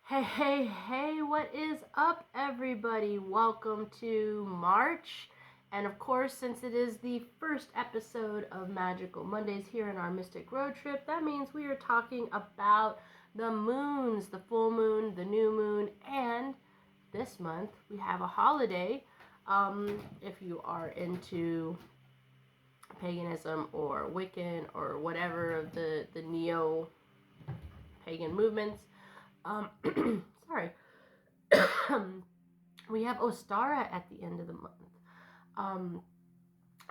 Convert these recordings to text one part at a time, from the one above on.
Hey, what is up, everybody? Welcome to March. And of course, since it is the first episode of Magical Mondays here in our Mystic Road Trip, that means we are talking about the moons, the full moon, the new moon, and this month we have a holiday. If you are into paganism or Wiccan or whatever of the neo-pagan movements, sorry. We have Ostara at the end of the month.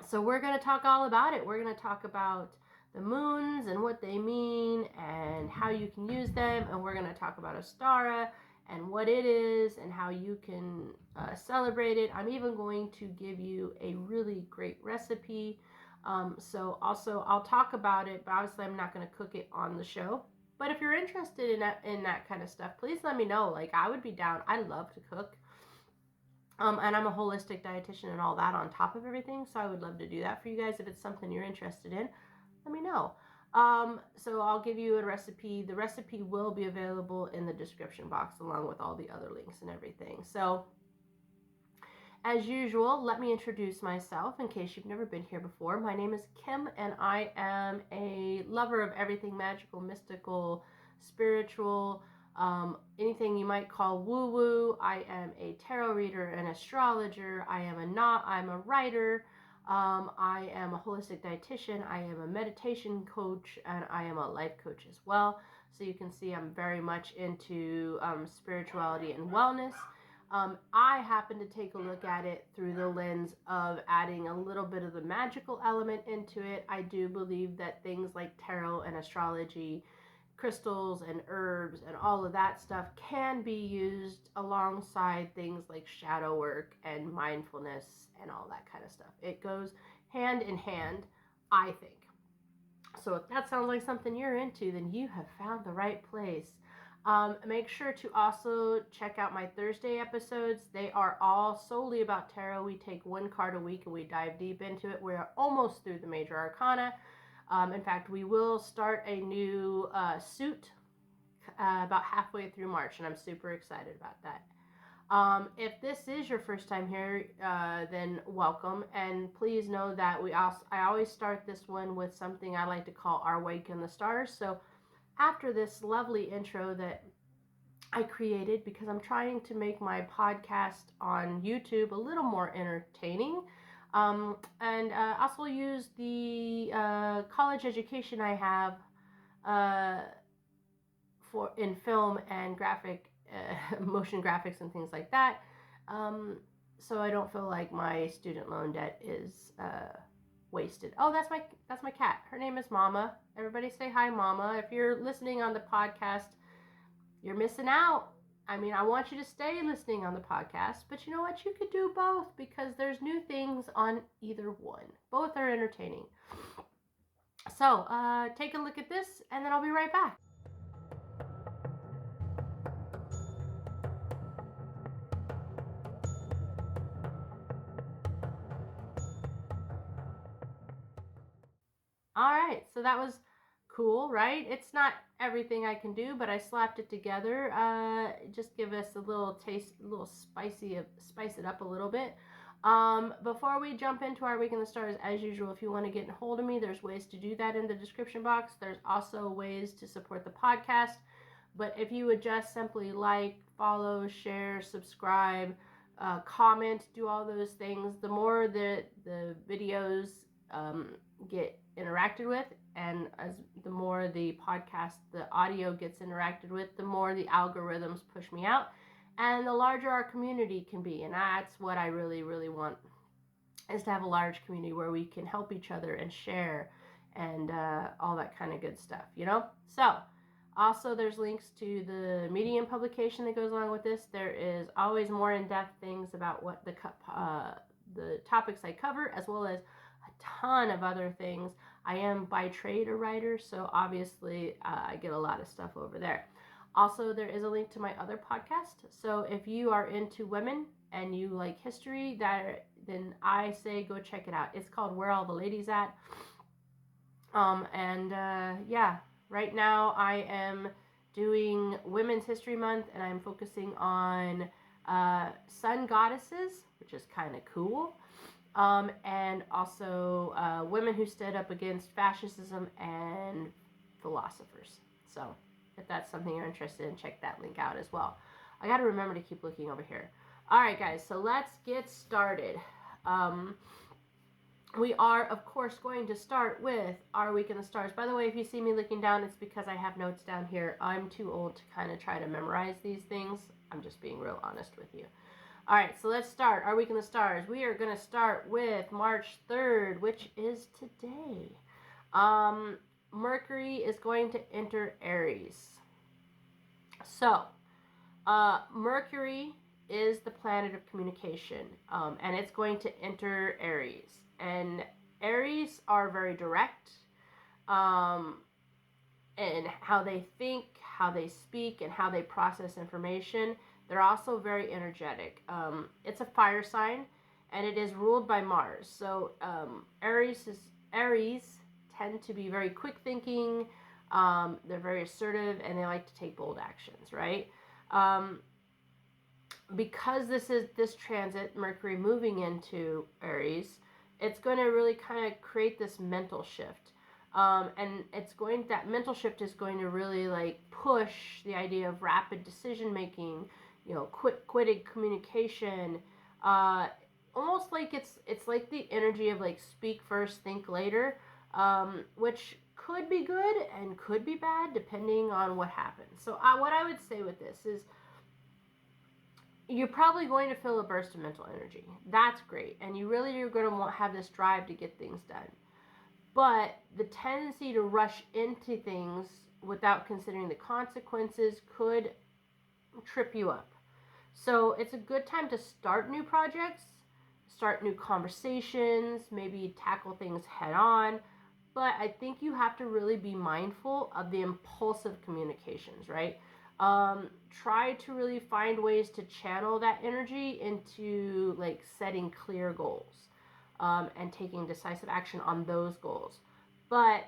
So we're going to talk all about it. We're going to talk about the moons and what they mean and how you can use them. And we're going to talk about Ostara and what it is and how you can celebrate it. I'm even going to give you a really great recipe. So also I'll talk about it, but obviously I'm not going to cook it on the show. But if you're interested in that kind of stuff, please let me know. Like, I would be down. I love to cook. And I'm a holistic dietitian and all that on top of everything. So I would love to do that for you guys. If it's something you're interested in, let me know. So I'll give you a recipe. The recipe will be available in the description box along with all the other links and everything. So as usual, let me introduce myself in case you've never been here before. My name is Kim, and I am a lover of everything magical, mystical, spiritual, anything you might call woo-woo. I am a tarot reader, an astrologer. I'm a writer. I am a holistic dietitian. I am a meditation coach, and I am a life coach as well. So you can see I'm very much into spirituality and wellness. I happen to take a look at it through the lens of adding a little bit of the magical element into it. I do believe that things like tarot and astrology, crystals and herbs and all of that stuff can be used alongside things like shadow work and mindfulness and all that kind of stuff. It goes hand in hand, I think. So if that sounds like something you're into, then you have found the right place. Make sure to also check out my Thursday episodes. They are all solely about tarot. We take one card a week and we dive deep into it. We're almost through the major arcana. In fact, we will start a new suit about halfway through March, and I'm super excited about that. If this is your first time here, then welcome, and please know that I always start this one with something I like to call Our Wake in the Stars. So after this lovely intro that I created, because I'm trying to make my podcast on YouTube a little more entertaining, and also use the college education I have in film and graphic motion graphics and things like that, so I don't feel like my student loan debt is wasted. Oh, that's my cat. Her name is Mama. Everybody say hi, Mama. If you're listening on the podcast, you're missing out. I mean, I want you to stay listening on the podcast, but you know what? You could do both because there's new things on either one. Both are entertaining. So, take a look at this, and then I'll be right back. All right, so that was cool, right? It's not everything I can do, but I slapped it together. Just give us a little taste, a little spice it up a little bit. Before we jump into Our Week in the Stars, as usual, if you want to get a hold of me, there's ways to do that in the description box. There's also ways to support the podcast. But if you would just simply like, follow, share, subscribe, comment, do all those things, the more the videos get interacted with, and as the more the podcast, the audio gets interacted with, the more the algorithms push me out, and the larger our community can be. And that's what I really, really want, is to have a large community where we can help each other and share and all that kind of good stuff, you know? So also there's links to the Medium publication that goes along with this. There is always more in-depth things about what the topics I cover, as well as a ton of other things. I am by trade a writer, so obviously I get a lot of stuff over there. Also, there is a link to my other podcast. So if you are into women and you like history, then I say go check it out. It's called Where All the Ladies At. Yeah, right now I am doing Women's History Month, and I'm focusing on sun goddesses, which is kind of cool. And also women who stood up against fascism and philosophers. So if that's something you're interested in, check that link out as well. I got to remember to keep looking over here. All right, guys, so let's get started. We are, of course, going to start with our week in the stars. By the way, if you see me looking down, it's because I have notes down here. I'm too old to kind of try to memorize these things. I'm just being real honest with you. All right, so let's start our week in the stars. We are going to start with March 3rd, which is today. Mercury is going to enter Aries. So, Mercury is the planet of communication, and it's going to enter Aries. And Aries are very direct in how they think, how they speak, and how they process information. They're also very energetic. It's a fire sign, and it is ruled by Mars. So Aries tend to be very quick thinking. They're very assertive, and they like to take bold actions, right? Because this transit, Mercury moving into Aries, it's going to really kind of create this mental shift. And that mental shift is going to really like push the idea of rapid decision making, quick communication, almost like it's like the energy of like speak first, think later, which could be good and could be bad depending on what happens. So what I would say with this is, you're probably going to feel a burst of mental energy. That's great. And you're going to have this drive to get things done. But the tendency to rush into things without considering the consequences could trip you up. So it's a good time to start new projects, start new conversations, maybe tackle things head on. But I think you have to really be mindful of the impulsive communications, right? Try to really find ways to channel that energy into like setting clear goals, and taking decisive action on those goals. But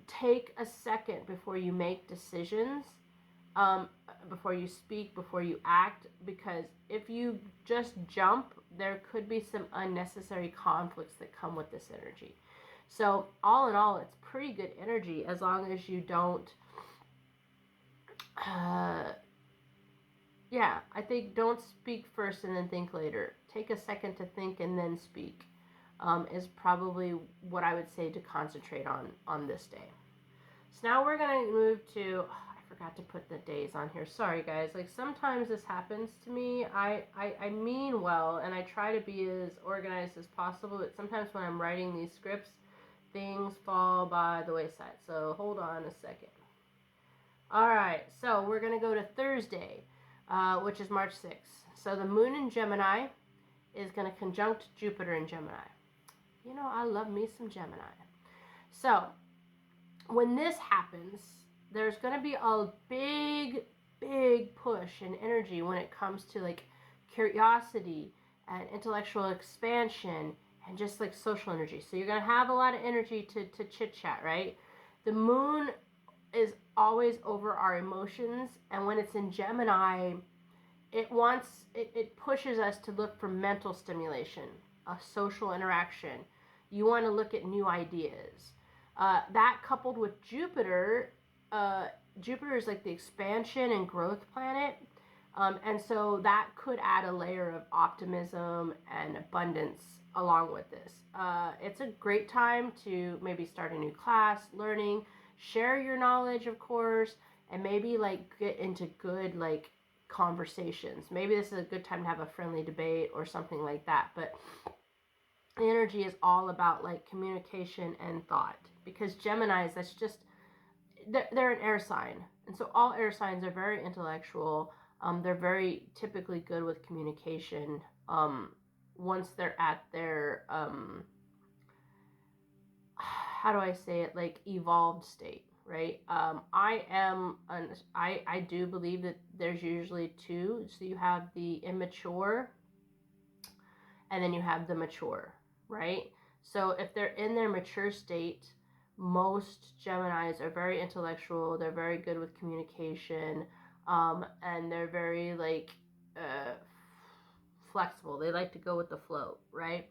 take a second before you make decisions, before you speak, before you act, because if you just jump, there could be some unnecessary conflicts that come with this energy. So all in all, it's pretty good energy as long as you don't I think don't speak first and then think later. Take a second to think and then speak, is probably what I would say to concentrate on this day. So now we're going to move to, I forgot to put the days on here. Sorry guys, like sometimes this happens to me. I mean well, and I try to be as organized as possible, but sometimes when I'm writing these scripts, things fall by the wayside. So hold on a second. All right, so we're going to go to Thursday, which is March 6th. So the moon in Gemini is going to conjunct Jupiter in Gemini. I love me some Gemini. So when this happens, there's going to be a big push in energy when it comes to like curiosity and intellectual expansion and just like social energy. So you're going to have a lot of energy to chit chat, right? The moon is always over our emotions, and when it's in Gemini, it pushes us to look for mental stimulation, a social interaction. You want to look at new ideas. That coupled with Jupiter, Jupiter is like the expansion and growth planet, and so that could add a layer of optimism and abundance along with this. It's a great time to maybe start a new class, learning, share your knowledge, of course, and maybe like get into good like conversations. Maybe this is a good time to have a friendly debate or something like that. But the energy is all about like communication and thought, because Geminis, that's just, they're an air sign, and so all air signs are very intellectual. They're very typically good with communication. Once they're at their how do I say it, like evolved state, right? I do believe that there's usually two. So you have the immature and then you have the mature, right? So if they're in their mature state, most Geminis are very intellectual. They're very good with communication, and they're very like flexible. They like to go with the flow, right?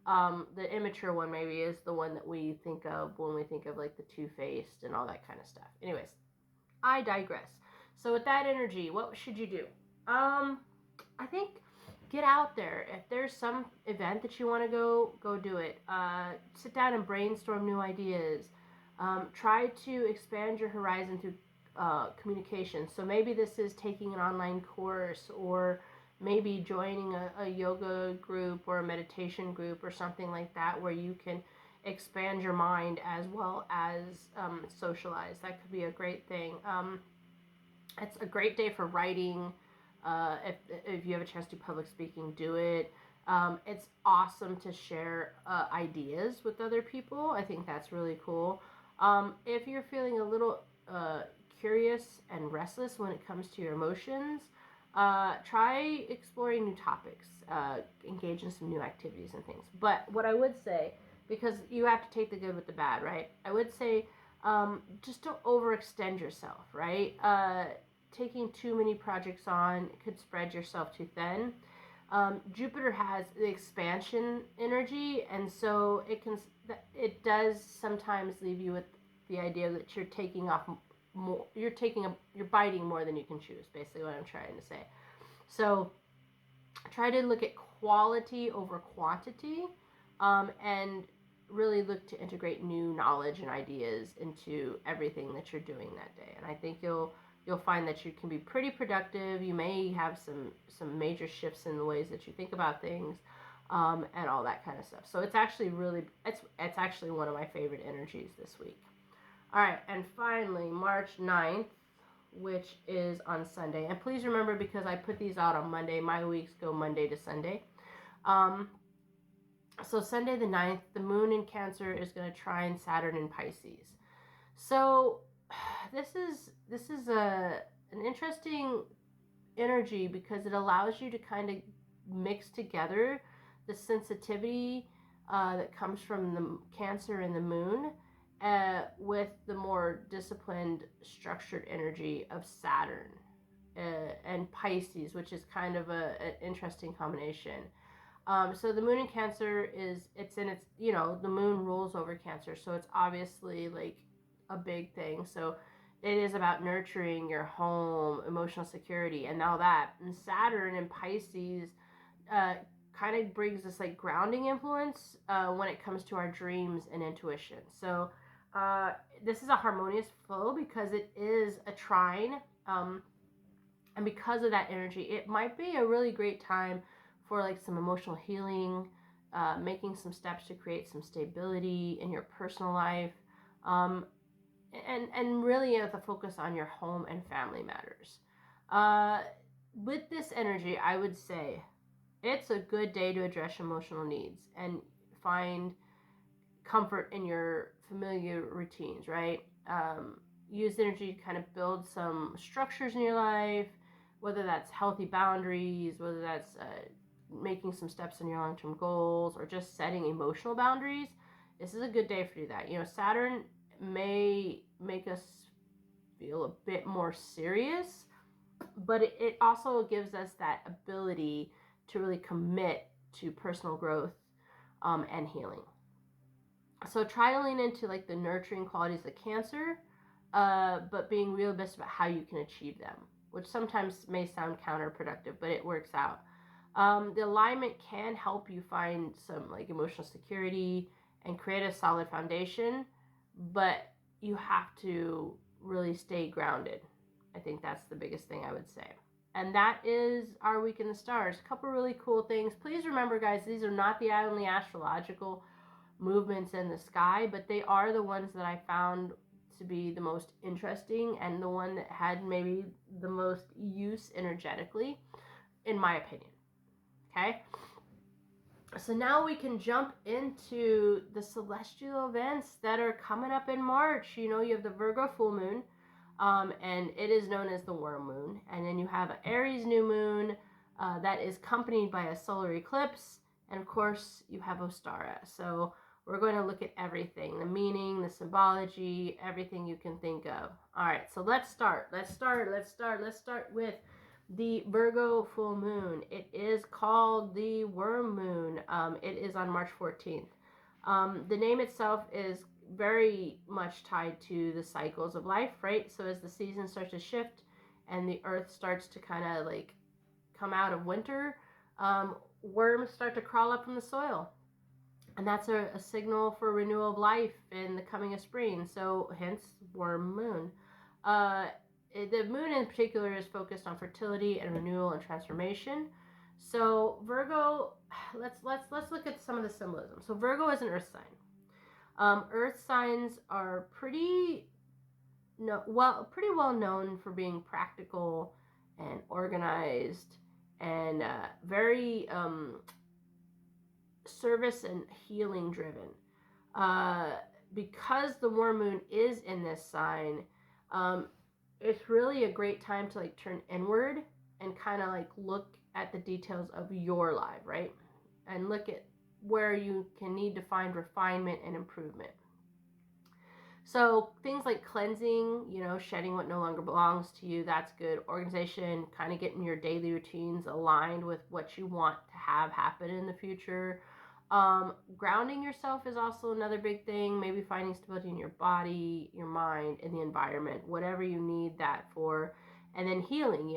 The immature one maybe is the one that we think of when we think of like the two-faced and all that kind of stuff. Anyways, I digress. So with that energy, what should you do? I think get out there. If there's some event that you want to go do it. Sit down and brainstorm new ideas. Try to expand your horizon through communication. So maybe this is taking an online course, or maybe joining a yoga group or a meditation group or something like that, where you can expand your mind as well as socialize. That could be a great thing. It's a great day for writing. If you have a chance to do public speaking, do it. It's awesome to share ideas with other people. I think that's really cool. If you're feeling a little curious and restless when it comes to your emotions, try exploring new topics, engage in some new activities and things. But what I would say, because you have to take the good with the bad, right? I would say just don't overextend yourself, right? Taking too many projects on could spread yourself too thin. Jupiter has the expansion energy, and so it does sometimes leave you with the idea that you're taking off more, you're biting more than you can chew, is basically what I'm trying to say. So try to look at quality over quantity, and really look to integrate new knowledge and ideas into everything that you're doing that day. And I think you'll find that you can be pretty productive. You may have some major shifts in the ways that you think about things, and all that kind of stuff. So it's actually it's actually one of my favorite energies this week. All right, and finally, March 9th, which is on Sunday. And please remember, because I put these out on Monday, my weeks go Monday to Sunday. So Sunday the 9th, the moon in Cancer is going to trine Saturn in Pisces. So this is an interesting energy, because it allows you to kind of mix together the sensitivity that comes from the Cancer and the moon, with the more disciplined, structured energy of Saturn and Pisces, which is kind of an interesting combination. So the moon in Cancer the moon rules over Cancer, so it's obviously like a big thing. So it is about nurturing your home, emotional security, and all that. And Saturn and Pisces kind of brings this like grounding influence when it comes to our dreams and intuition. So this is a harmonious flow because it is a trine, and because of that energy, it might be a really great time for like some emotional healing, making some steps to create some stability in your personal life, and really the focus on your home and family matters. With this energy, I would say it's a good day to address emotional needs and find comfort in your familiar routines, right? Use energy to kind of build some structures in your life, whether that's healthy boundaries, whether that's making some steps in your long-term goals, or just setting emotional boundaries. This is a good day for you to do that. You know, Saturn may make us feel a bit more serious, but it also gives us that ability to really commit to personal growth and healing. So try to lean into like the nurturing qualities of Cancer, but being realistic about how you can achieve them, which sometimes may sound counterproductive, but it works out. The alignment can help you find some like emotional security and create a solid foundation, but you have to really stay grounded. I think that's the biggest thing I would say. And that is our week in the stars. A couple really cool things. Please remember, guys, these are not the only astrological movements in the sky, but they are the ones that I found to be the most interesting and the one that had maybe the most use energetically, in my opinion. Okay? So now we can jump into the celestial events that are coming up in March. You know, you have the Virgo full moon, and it is known as the worm moon. And then you have an Aries new moon that is accompanied by a solar eclipse. And of course, you have Ostara. So We're going to look at everything, the meaning, the symbology, everything you can think of. All right, so let's start with the Virgo full moon. It is called the worm moon. It is on March 14th. The name itself is very much tied to the cycles of life, right? So as the seasons start to shift and the earth starts to kind of like come out of winter, worms start to crawl up from the soil. And that's a signal for renewal of life in the coming of spring. So hence worm moon. The moon in particular is focused on fertility and renewal and transformation. So Virgo, let's look at some of the symbolism. So Virgo is an earth sign. Earth signs are pretty well known for being practical and organized and very service and healing driven. Because the worm moon is in this sign, it's really a great time to like turn inward and kind of like look at the details of your life, right? And look at where you can need to find refinement and improvement. So things like cleansing, shedding what no longer belongs to you, that's good. Organization, kind of getting your daily routines aligned with what you want to have happen in the future. Grounding yourself is also another big thing. Maybe finding stability in your body, your mind, and the environment, whatever you need that for. And then healing,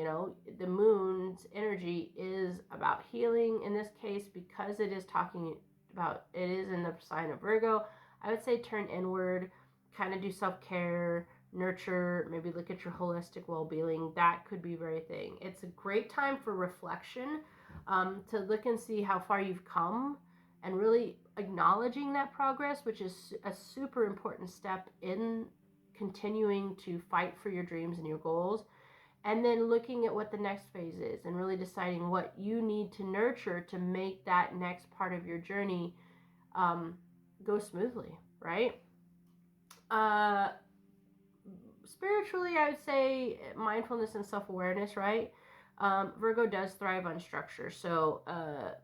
the moon's energy is about healing in this case, because it is talking about, it is in the sign of Virgo. I would say turn inward, kind of do self-care, nurture, maybe look at your holistic well-being. That could be very thing. It's a great time for reflection, to look and see how far you've come and really acknowledging that progress, which is a super important step in continuing to fight for your dreams and your goals. And then looking at what the next phase is and really deciding what you need to nurture to make that next part of your journey go smoothly, right? Spiritually, I would say mindfulness and self-awareness, right? Virgo does thrive on structure. So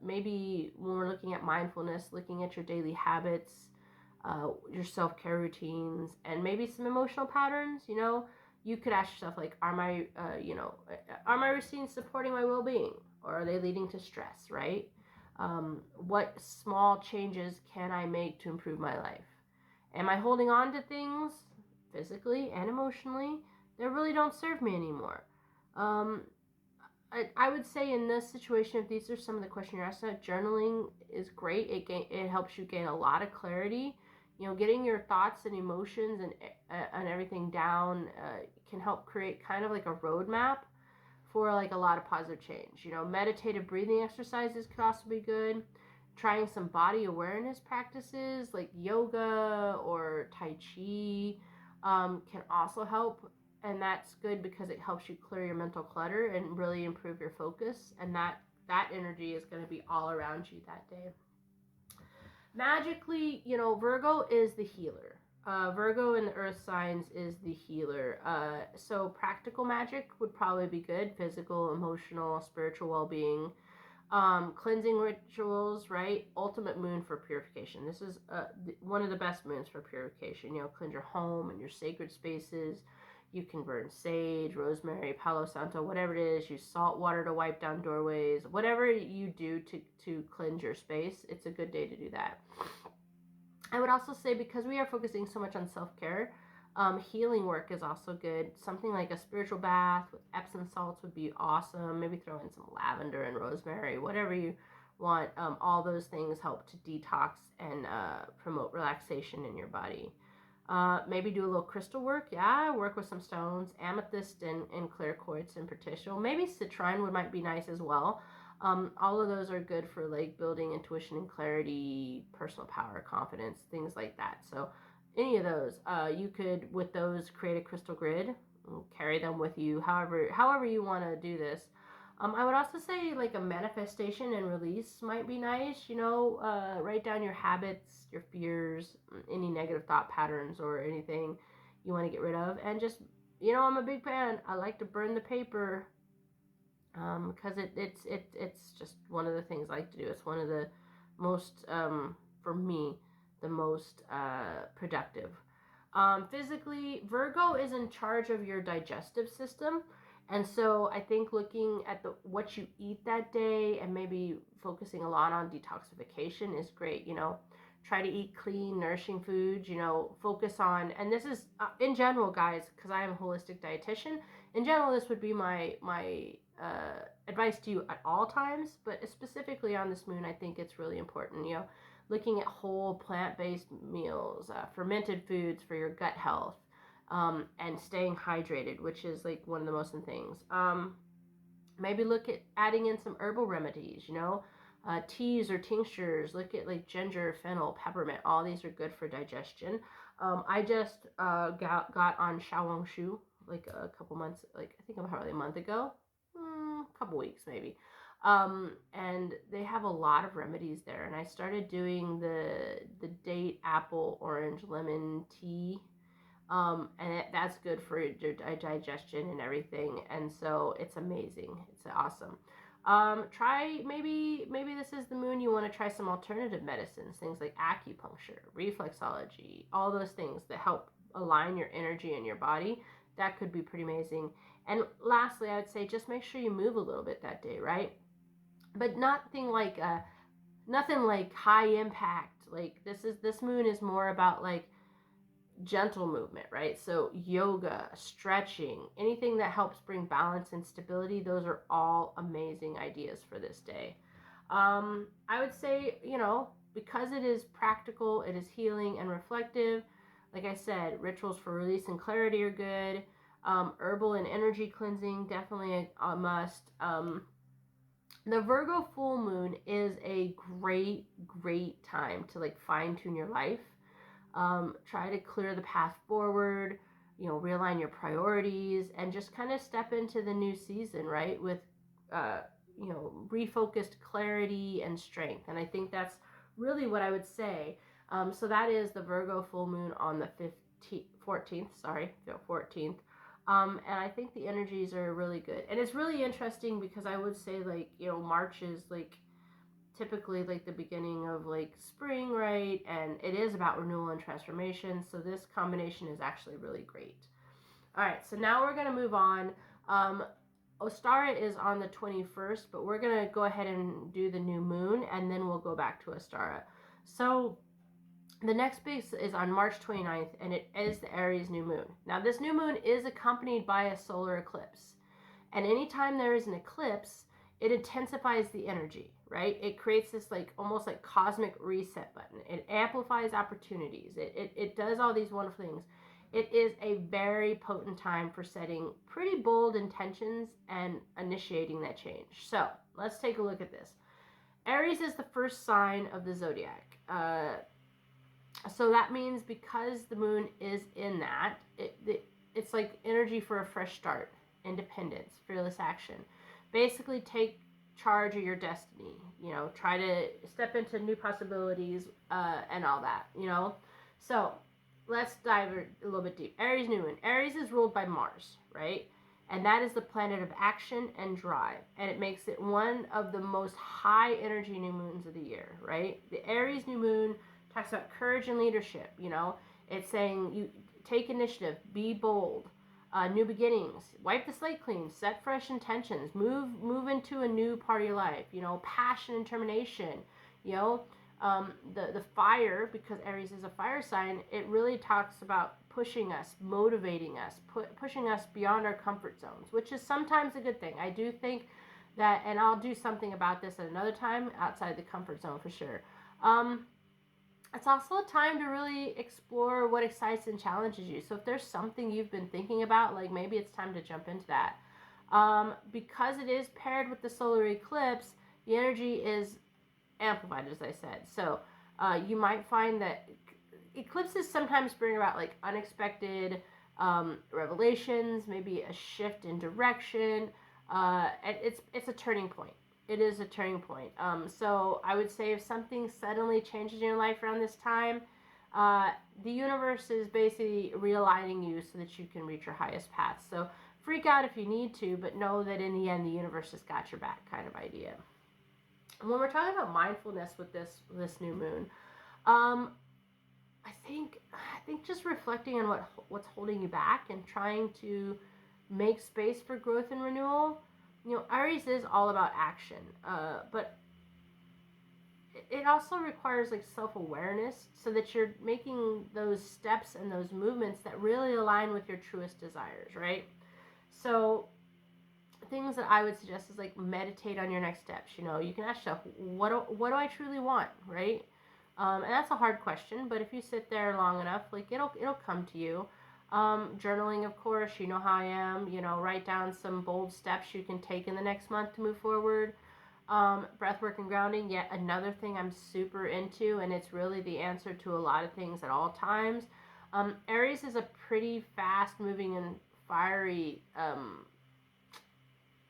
maybe when we're looking at mindfulness, looking at your daily habits, your self-care routines, and maybe some emotional patterns, you could ask yourself, like, are my routines supporting my well-being, or are they leading to stress, right? What small changes can I make to improve my life? Am I holding on to things physically and emotionally that really don't serve me anymore? I would say in this situation, if these are some of the questions you're asking, journaling is great. It helps you gain a lot of clarity. Getting your thoughts and emotions and everything down can help create kind of like a roadmap for like a lot of positive change. Meditative breathing exercises could also be good. Trying some body awareness practices like yoga or Tai Chi can also help. And that's good because it helps you clear your mental clutter and really improve your focus. And that energy is going to be all around you that day. Magically, Virgo is the healer. Virgo in the earth signs is the healer. So practical magic would probably be good. Physical, emotional, spiritual well-being. Cleansing rituals, right? Ultimate moon for purification. This is one of the best moons for purification. Cleanse your home and your sacred spaces. You can burn sage, rosemary, palo santo, whatever it is. Use salt water to wipe down doorways. Whatever you do to cleanse your space, it's a good day to do that. I would also say, because we are focusing so much on self-care, healing work is also good. Something like a spiritual bath with Epsom salts would be awesome. Maybe throw in some lavender and rosemary, whatever you want. All those things help to detox and promote relaxation in your body. Maybe do a little crystal work. Yeah, work with some stones, amethyst and clear quartz in particular. Maybe citrine might be nice as well. All of those are good for like building intuition and clarity, personal power, confidence, things like that. So any of those, you could, with those, create a crystal grid, carry them with you, however you want to do this. I would also say like a manifestation and release might be nice. Write down your habits, your fears, any negative thought patterns or anything you want to get rid of. And just, I'm a big fan. I like to burn the paper because it's just one of the things I like to do. It's one of the most, for me, the most productive. Physically, Virgo is in charge of your digestive system. And so I think looking at what you eat that day and maybe focusing a lot on detoxification is great. Try to eat clean, nourishing foods, focus on, and this is in general, guys, because I am a holistic dietitian. In general, this would be my advice to you at all times, but specifically on this moon, I think it's really important, looking at whole plant-based meals, fermented foods for your gut health, and staying hydrated, which is like one of the most important things. Maybe look at adding in some herbal remedies, teas or tinctures. Look at like ginger, fennel, peppermint. All these are good for digestion. I just got on Xiaohongshu like a couple months, like I think probably a month ago, a couple weeks maybe. And they have a lot of remedies there. And I started doing the date, apple, orange, lemon tea. And that's good for your digestion and everything. And so it's amazing. It's awesome. Try maybe this is the moon you want to try some alternative medicines, things like acupuncture, reflexology, all those things that help align your energy and your body. That could be pretty amazing. And lastly, I would say just make sure you move a little bit that day, right? But nothing like high impact. Like this moon is more about like gentle movement, right? So yoga, stretching, anything that helps bring balance and stability, those are all amazing ideas for this day. I would say, because it is practical, it is healing and reflective. Like I said, rituals for release and clarity are good. Herbal and energy cleansing, definitely a must. The Virgo full moon is a great time to like fine tune your life. Try to clear the path forward, realign your priorities, and just kind of step into the new season, right? With, refocused clarity and strength. And I think that's really what I would say. So that is the Virgo full moon on the 14th. And I think the energies are really good. And it's really interesting because I would say like, March is like typically like the beginning of like spring, right? And it is about renewal and transformation. So this combination is actually really great. All right, so now we're going to move on. Ostara is on the 21st, but we're going to go ahead and do the new moon, and then we'll go back to Ostara. So the next base is on March 29th, and it is the Aries new moon. Now, this new moon is accompanied by a solar eclipse. And anytime there is an eclipse, it intensifies the energy, right? It creates this like almost like cosmic reset button. It amplifies opportunities. It does all these wonderful things. It is a very potent time for setting pretty bold intentions and initiating that change. So let's take a look at this. Aries is the first sign of the zodiac. So that means because the moon is in that, it's like energy for a fresh start, independence, fearless action. Basically take charge of your destiny, try to step into new possibilities, and all that, So let's dive a little bit deep. Aries new moon. Aries is ruled by Mars, right? And that is the planet of action and drive. And it makes it one of the most high energy new moons of the year, right? The Aries new moon talks about courage and leadership, It's saying you take initiative, be bold. New beginnings, wipe the slate clean, set fresh intentions, move into a new part of your life, passion and determination, the fire, because Aries is a fire sign, it really talks about pushing us, motivating us, pushing us beyond our comfort zones, which is sometimes a good thing. I do think that, and I'll do something about this at another time, outside the comfort zone for sure. It's also a time to really explore what excites and challenges you. So if there's something you've been thinking about, like maybe it's time to jump into that. Because it is paired with the solar eclipse, the energy is amplified, as I said. So you might find that eclipses sometimes bring about like unexpected revelations, maybe a shift in direction. And it's a turning point. It is a turning point. So I would say if something suddenly changes in your life around this time, the universe is basically realigning you so that you can reach your highest path. So freak out if you need to, but know that in the end, the universe has got your back, kind of idea. And when we're talking about mindfulness with this new moon, I think just reflecting on what's holding you back and trying to make space for growth and renewal. Aries is all about action, but it also requires like self-awareness so that you're making those steps and those movements that really align with your truest desires, right? So things that I would suggest is like meditate on your next steps. You can ask yourself, what do I truly want, right? And that's a hard question, but if you sit there long enough, like it'll come to you. Journaling, of course, you know how I am. Write down some bold steps you can take in the next month to move forward. Breath work and grounding, yet another thing I'm super into, and it's really the answer to a lot of things at all times. Aries is a pretty fast moving and fiery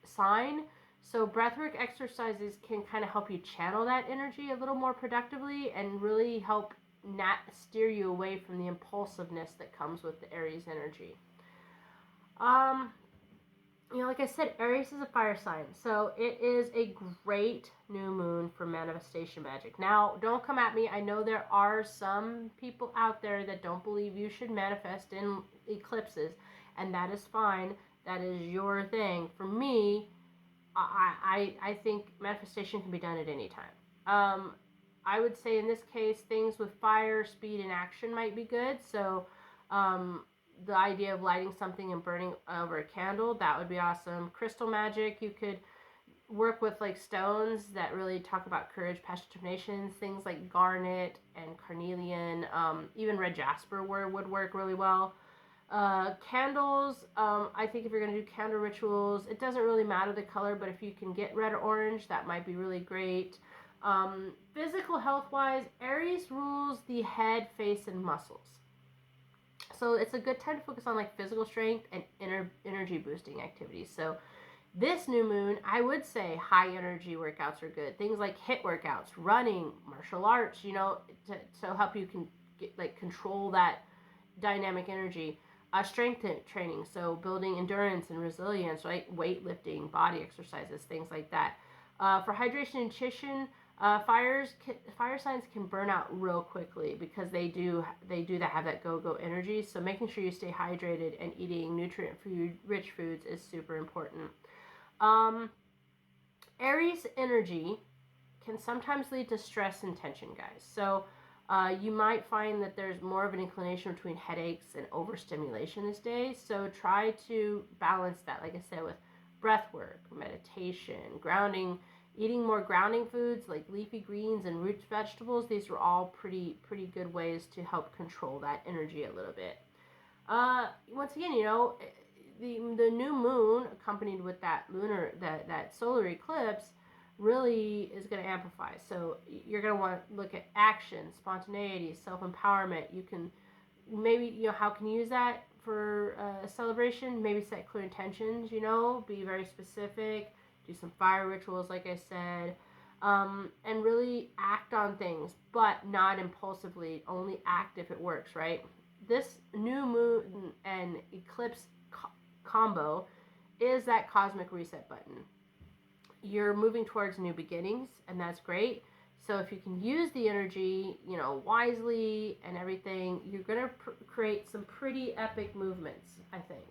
sign. So breathwork exercises can kind of help you channel that energy a little more productively and really help not steer you away from the impulsiveness that comes with the Aries energy. Like I said, Aries is a fire sign, so it is a great new moon for manifestation magic. Now, don't come at me. I know there are some people out there that don't believe you should manifest in eclipses, and that is fine. That is your thing. For me, I think manifestation can be done at any time. I would say in this case, things with fire, speed, and action might be good. So, the idea of lighting something and burning over a candle, that would be awesome. Crystal magic, you could work with like stones that really talk about courage, passion, determination. Things like garnet and carnelian, even red jasper would work really well. Candles, I think if you're going to do candle rituals, it doesn't really matter the color, but if you can get red or orange, that might be really great. Physical health wise, Aries rules the head, face, and muscles. So it's a good time to focus on like physical strength and energy boosting activities. So this new moon, I would say high energy workouts are good. Things like HIIT workouts, running, martial arts, to help you can get, like, control that dynamic energy. Strength training, so building endurance and resilience, right? Weightlifting, body exercises, things like that. For hydration and nutrition, fire signs can burn out real quickly because they do have that go energy. So making sure you stay hydrated and eating nutrient rich foods is super important. Aries energy can sometimes lead to stress and tension, guys. So you might find that there's more of an inclination between headaches and overstimulation this day. So try to balance that, like I said, with breath work, meditation, grounding, eating more grounding foods like leafy greens and root vegetables. These are all pretty good ways to help control that energy a little bit. Once again, the new moon accompanied with that lunar, that solar eclipse really is going to amplify. So you're going to want to look at action, spontaneity, self-empowerment. You can maybe, how can you use that for a celebration? Maybe set clear intentions, be very specific, do some fire rituals, like I said, and really act on things, but not impulsively. Only act if it works, right? This new moon and eclipse combo is that cosmic reset button. You're moving towards new beginnings, and that's great. So if you can use the energy, wisely and everything, you're going to create some pretty epic movements, I think.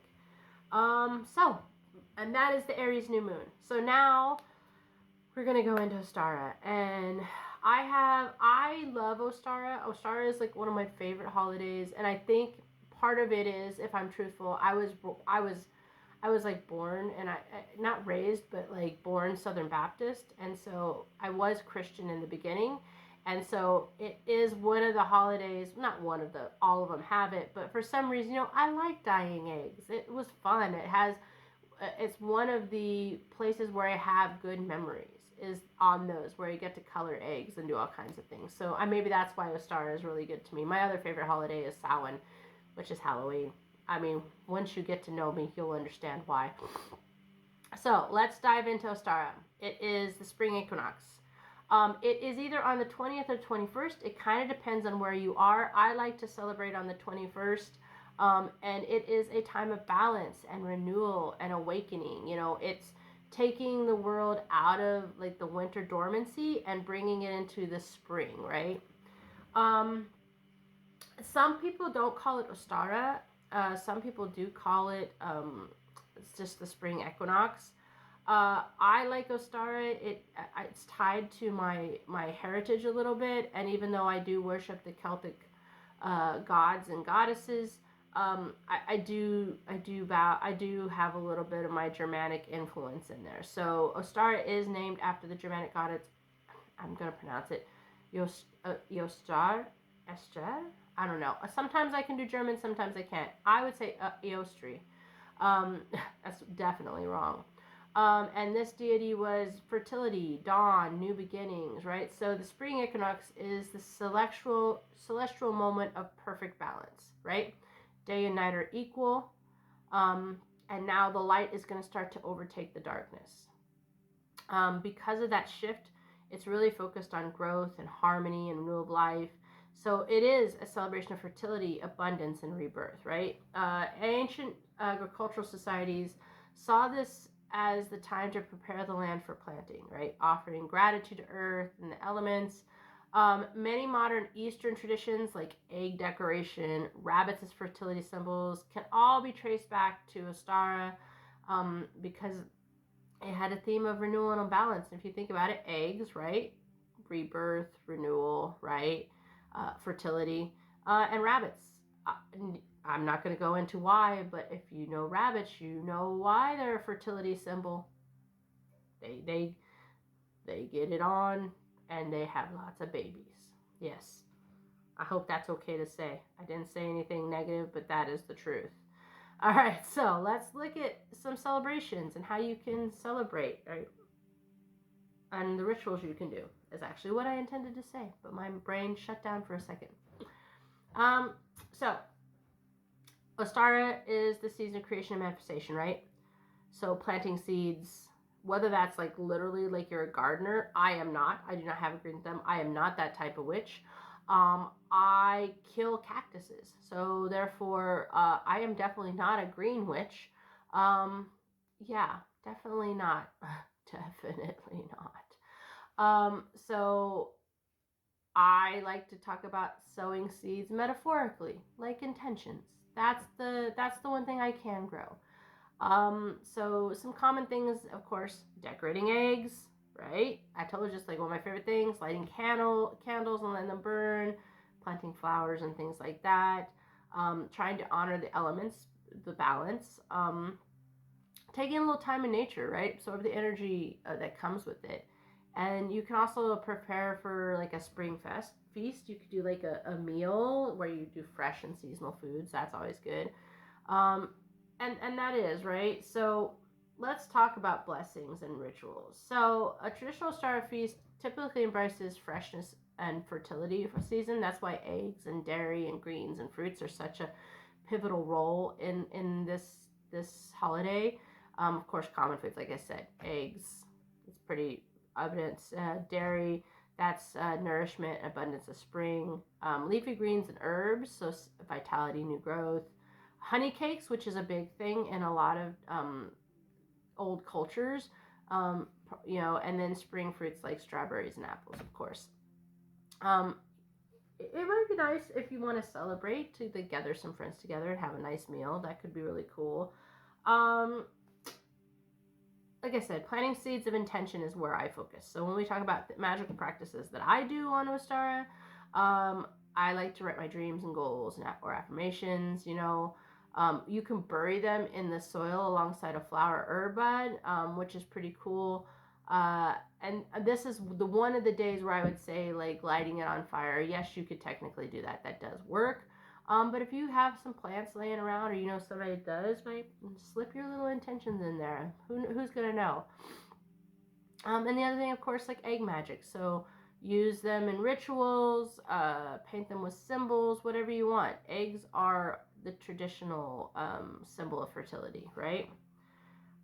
And that is the Aries new moon. So now we're going to go into Ostara, and I love Ostara. Ostara is like one of my favorite holidays, and I think part of it is, if I'm truthful, I was like born, and I not raised, but like born Southern Baptist, and so I was Christian in the beginning, and so it is one of the holidays, not one of the, all of them have it, but for some reason, I like dyeing eggs. It was fun. It's one of the places where I have good memories, is on those, where you get to color eggs and do all kinds of things. So maybe that's why Ostara is really good to me. My other favorite holiday is Samhain, which is Halloween. I mean, once you get to know me, you'll understand why. So let's dive into Ostara. It is the Spring Equinox. It is either on the 20th or 21st. It kind of depends on where you are. I like to celebrate on the 21st. And it is a time of balance and renewal and awakening. It's taking the world out of like the winter dormancy and bringing it into the spring, right? Some people don't call it Ostara. Some people do call it it's just the spring equinox. I like Ostara. It's tied to my heritage a little bit, and even though I do worship the Celtic gods and goddesses, I do have a little bit of my Germanic influence in there. So Ostara is named after the Germanic goddess. I'm gonna pronounce it, Yostar, Esther. I don't know. Sometimes I can do German, sometimes I can't. I would say Eostri. That's definitely wrong. And this deity was fertility, dawn, new beginnings, right? So the spring equinox is the celestial moment of perfect balance, right? Day and night are equal, and now the light is going to start to overtake the darkness. Because of that shift, it's really focused on growth and harmony and renewal of life. So it is a celebration of fertility, abundance, and rebirth, right? Ancient agricultural societies saw this as the time to prepare the land for planting, right? Offering gratitude to earth and the elements. Many modern Eastern traditions, like egg decoration, rabbits as fertility symbols, can all be traced back to Ostara, because it had a theme of renewal and balance. And if you think about it, eggs, right? Rebirth, renewal, right? Fertility, and rabbits. I'm not going to go into why, but if you know rabbits, you know why they're a fertility symbol. They get it on, and they have lots of babies. Yes, I hope that's okay to say. I didn't say anything negative, but that is the truth. All right, so let's look at some celebrations and how you can celebrate, right? And the rituals you can do is actually what I intended to say, but my brain shut down for a second. So Ostara is the season of creation and manifestation, right? So planting seeds, whether that's like literally like you're a gardener. I am not. I do not have a green thumb. I am not that type of witch. I kill cactuses, so therefore I am definitely not a green witch. Yeah, definitely not. Definitely not. So I like to talk about sowing seeds metaphorically, like intentions. That's the one thing I can grow. So some common things, of course, decorating eggs, right? I told you, just like one of my favorite things, lighting candles and letting them burn, planting flowers and things like that. Trying to honor the elements, the balance. Taking a little time in nature, right? Absorb the energy that comes with it. And you can also prepare for like a spring feast. You could do like a meal where you do fresh and seasonal foods. That's always good. And that is, right? So let's talk about blessings and rituals. So a traditional Ostara feast typically embraces freshness and fertility for season. That's why eggs and dairy and greens and fruits are such a pivotal role in this holiday. Of course, common foods, like I said, eggs, it's pretty evidence. Dairy, that's nourishment, abundance of spring. Leafy greens and herbs, so vitality, new growth. Honey cakes, which is a big thing in a lot of old cultures, and then spring fruits like strawberries and apples, of course. It might be nice if you want to celebrate to gather some friends together and have a nice meal. That could be really cool. Like I said, planting seeds of intention is where I focus. So when we talk about the magical practices that I do on Ostara, I like to write my dreams and goals or affirmations. You can bury them in the soil alongside a flower herb bud, which is pretty cool. And this is one of the days where I would say, like, lighting it on fire. Yes, you could technically do that. That does work. But if you have some plants laying around, or you know somebody does, right, slip your little intentions in there. Who's gonna know? And the other thing, of course, like egg magic. So use them in rituals, paint them with symbols, whatever you want. Eggs are the traditional symbol of fertility, right?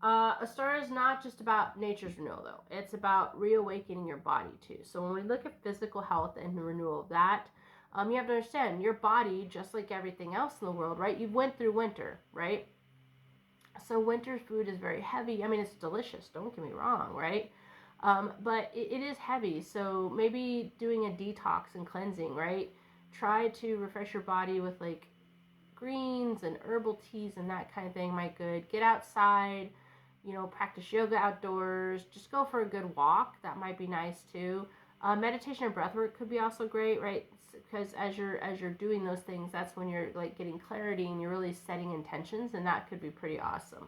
Ostara is not just about nature's renewal, though. It's about reawakening your body, too. So when we look at physical health and the renewal of that, you have to understand your body, just like everything else in the world, right? You went through winter, right? So winter food is very heavy. I mean, it's delicious. Don't get me wrong, right? But it is heavy. So maybe doing a detox and cleansing, right? try to refresh your body with like greens and herbal teas and that kind of thing might good. Get outside, you know, practice yoga outdoors. Just go for a good walk. That might be nice too. Meditation and breath work could be also great, right? Because as you're doing those things, that's when you're like getting clarity and you're really setting intentions, and that could be pretty awesome.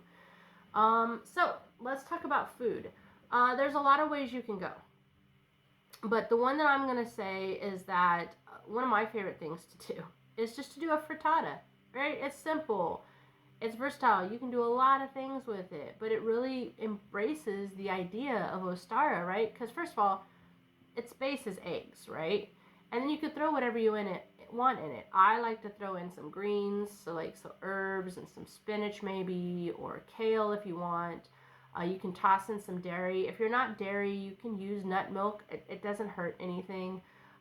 So let's talk about food. There's a lot of ways you can go, but the one that I'm gonna say is that one of my favorite things to do is just to do a frittata. Right? It's simple. It's versatile. You can do a lot of things with it, but it really embraces the idea of Ostara, right? Because first of all, its base is eggs, right? And then you could throw whatever you want in it. I like to throw in some greens, so like some herbs and some spinach maybe, or kale if you want. You can toss in some dairy. If you're not dairy, you can use nut milk. It doesn't hurt anything.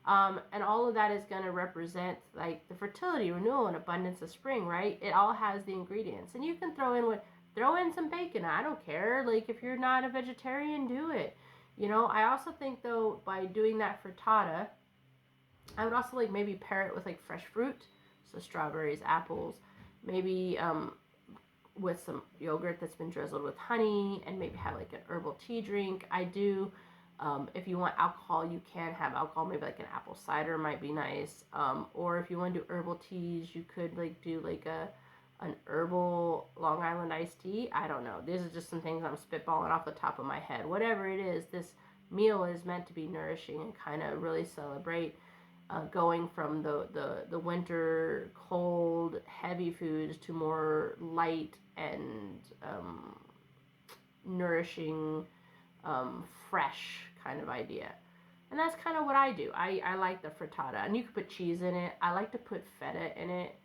And all of that is going to represent like the fertility, renewal, and abundance of spring, right? It all has the ingredients, and you can throw in some bacon. I don't care. Like if you're not a vegetarian, do it. You know, I also think though by doing that frittata, I would also like maybe pair it with like fresh fruit, so strawberries, apples, maybe with some yogurt that's been drizzled with honey, and maybe have like an herbal tea drink. I do. If you want alcohol, you can have alcohol. Maybe like an apple cider might be nice. Or if you want to do herbal teas, you could like do like an herbal Long Island iced tea. I don't know. These are just some things I'm spitballing off the top of my head. Whatever it is, this meal is meant to be nourishing and kind of really celebrate going from the winter cold heavy foods to more light and nourishing fresh kind of idea. And that's kind of what I do. I like the frittata, and you could put cheese in it. I like to put feta in it.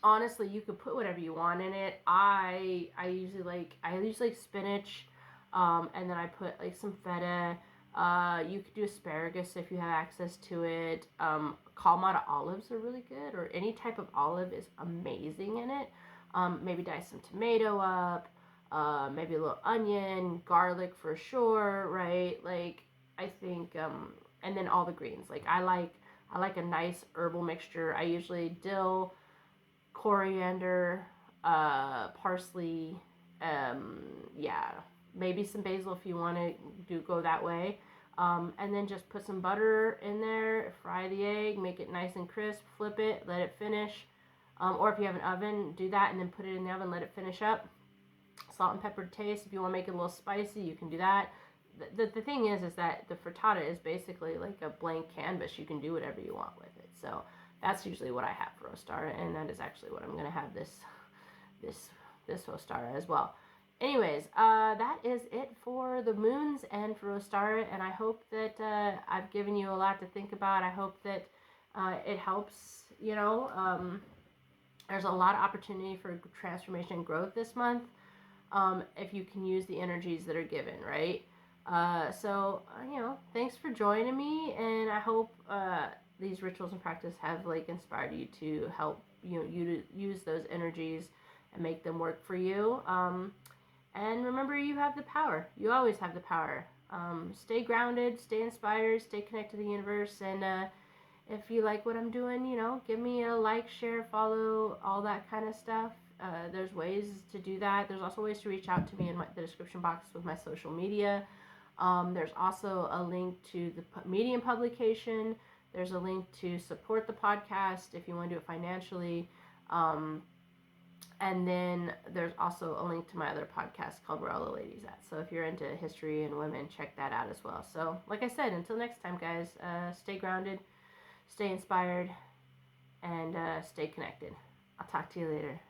Honestly, you could put whatever you want in it. I usually like spinach, and then I put like some feta. You could do asparagus if you have access to it. Kalamata olives are really good, or any type of olive is amazing in it. Maybe dice some tomato up. Maybe a little onion, garlic for sure, right? Like I think, and then all the greens. Like I like a nice herbal mixture. I usually dill, coriander, parsley, yeah, maybe some basil if you want to go that way. And then just put some butter in there, fry the egg, make it nice and crisp, flip it, let it finish. Or if you have an oven, do that and then put it in the oven, let it finish up. Salt and pepper to taste. If you want to make it a little spicy, you can do that. The thing is that the frittata is basically like a blank canvas. You can do whatever you want with it. So that's usually what I have for Ostara, and that is actually what I'm going to have this Ostara as well. Anyways, that is it for the moons and for Ostara, and I hope that I've given you a lot to think about. I hope that it helps, you know. There's a lot of opportunity for transformation and growth this month. If you can use the energies that are given, right? So, you know, thanks for joining me, and I hope these rituals and practice have like inspired you to help you to use those energies and make them work for you. And remember, you have the power. You always have the power. Stay grounded, stay inspired, stay connected to the universe, and if you like what I'm doing, you know, give me a like, share, follow, all that kind of stuff. There's ways to do that. There's also ways to reach out to me in the description box with my social media. There's also a link to the Medium publication. There's a link to support the podcast if you want to do it financially. And then there's also a link to my other podcast called Where All the Ladies At. So if you're into history and women, check that out as well. So like I said, until next time, guys, stay grounded, stay inspired, and stay connected. I'll talk to you later.